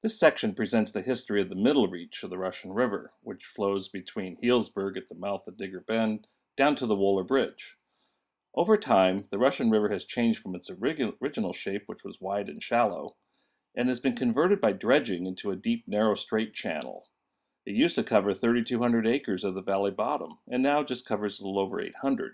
This section presents the history of the middle reach of the Russian River, which flows between Healdsburg at the mouth of Digger Bend down to the Wohler Bridge. Over time, the Russian River has changed from its original shape, which was wide and shallow, and has been converted by dredging into a deep, narrow, straight channel. It used to cover 3,200 acres of the valley bottom, and now just covers a little over 800.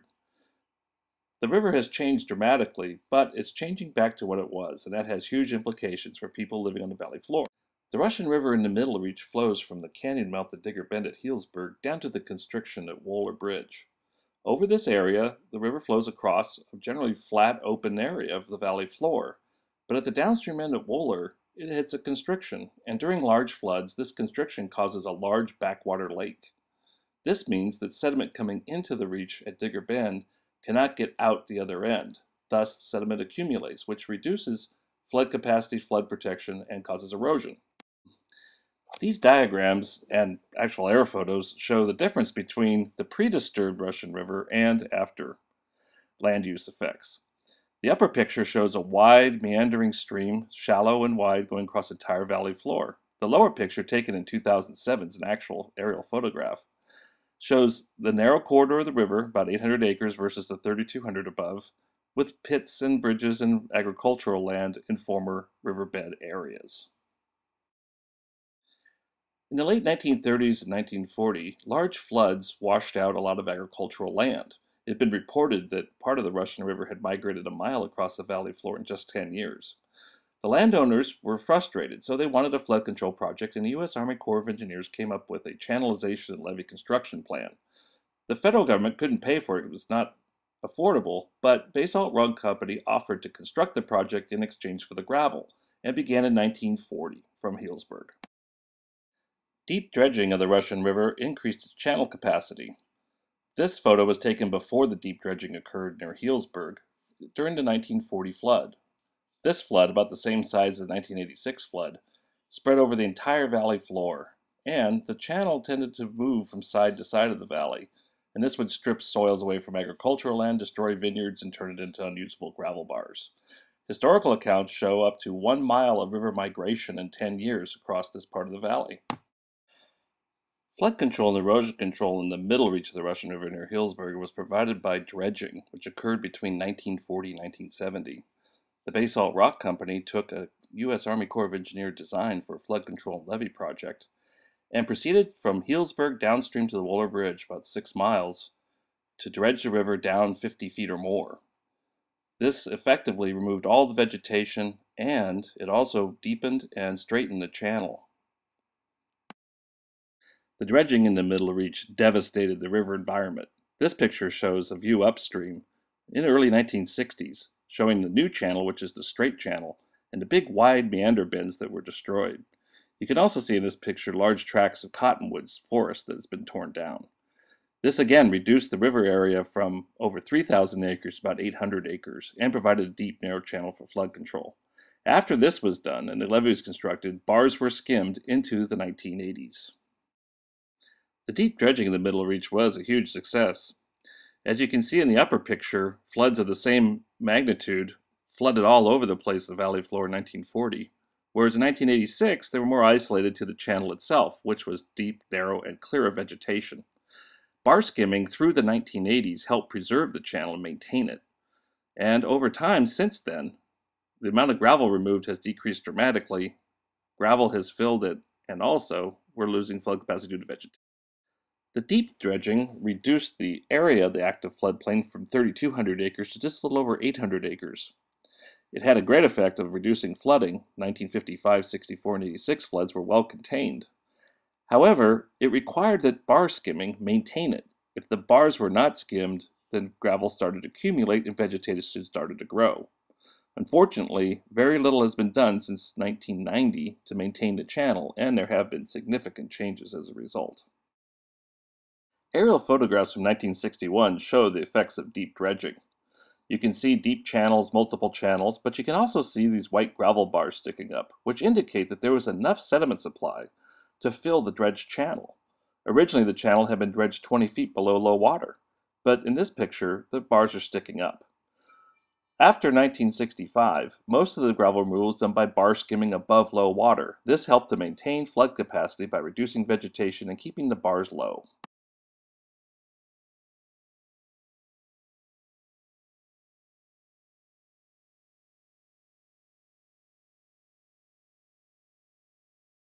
The river has changed dramatically, but it's changing back to what it was, and that has huge implications for people living on the valley floor. The Russian River in the middle reach flows from the canyon mouth of Digger Bend at Healdsburg down to the constriction at Wohler Bridge. Over this area, the river flows across a generally flat, open area of the valley floor, but at the downstream end at Wohler, it hits a constriction, and during large floods, this constriction causes a large backwater lake. This means that sediment coming into the reach at Digger Bend cannot get out the other end. Thus, sediment accumulates, which reduces flood capacity, flood protection, and causes erosion. These diagrams and actual air photos show the difference between the pre-disturbed Russian River and after land use effects. The upper picture shows a wide, meandering stream, shallow and wide, going across the entire valley floor. The lower picture, taken in 2007, is an actual aerial photograph, shows the narrow corridor of the river, about 800 acres versus the 3,200 above, with pits and bridges and agricultural land in former riverbed areas. In the late 1930s and 1940, large floods washed out a lot of agricultural land. It had been reported that part of the Russian River had migrated a mile across the valley floor in just 10 years. The landowners were frustrated, so they wanted a flood control project, and the U.S. Army Corps of Engineers came up with a channelization and levee construction plan. The federal government couldn't pay for it. It was not affordable, but Basalt Rug Company offered to construct the project in exchange for the gravel, and began in 1940 from Healdsburg. Deep dredging of the Russian River increased its channel capacity. This photo was taken before the deep dredging occurred near Healdsburg during the 1940 flood. This flood, about the same size as the 1986 flood, spread over the entire valley floor, and the channel tended to move from side to side of the valley, and this would strip soils away from agricultural land, destroy vineyards, and turn it into unusable gravel bars. Historical accounts show up to 1 mile of river migration in 10 years across this part of the valley. Flood control and erosion control in the middle reach of the Russian River near Healdsburg was provided by dredging, which occurred between 1940 and 1970. The Basalt Rock Company took a U.S. Army Corps of Engineers design for a flood control and levee project and proceeded from Healdsburg downstream to the Wohler Bridge, about 6 miles, to dredge the river down 50 feet or more. This effectively removed all the vegetation, and it also deepened and straightened the channel. The dredging in the middle reach devastated the river environment. This picture shows a view upstream in the early 1960s, showing the new channel, which is the straight channel, and the big wide meander bends that were destroyed. You can also see in this picture large tracts of cottonwoods forest that has been torn down. This again reduced the river area from over 3,000 acres to about 800 acres and provided a deep, narrow channel for flood control. After this was done and the levee was constructed, bars were skimmed into the 1980s. The deep dredging in the middle reach was a huge success. As you can see in the upper picture, floods of the same magnitude flooded all over the place the valley floor in 1940, whereas in 1986 they were more isolated to the channel itself, which was deep, narrow, and clear of vegetation. Bar skimming through the 1980s helped preserve the channel and maintain it. And over time since then, the amount of gravel removed has decreased dramatically, gravel has filled it, and also we're losing flood capacity due to vegetation. The deep dredging reduced the area of the active floodplain from 3,200 acres to just a little over 800 acres. It had a great effect of reducing flooding. 1955, 64, and 86 floods were well contained. However, it required that bar skimming maintain it. If the bars were not skimmed, then gravel started to accumulate and vegetation started to grow. Unfortunately, very little has been done since 1990 to maintain the channel, and there have been significant changes as a result. Aerial photographs from 1961 show the effects of deep dredging. You can see deep channels, multiple channels, but you can also see these white gravel bars sticking up, which indicate that there was enough sediment supply to fill the dredged channel. Originally, the channel had been dredged 20 feet below low water, but in this picture, the bars are sticking up. After 1965, most of the gravel removal was done by bar skimming above low water. This helped to maintain flood capacity by reducing vegetation and keeping the bars low.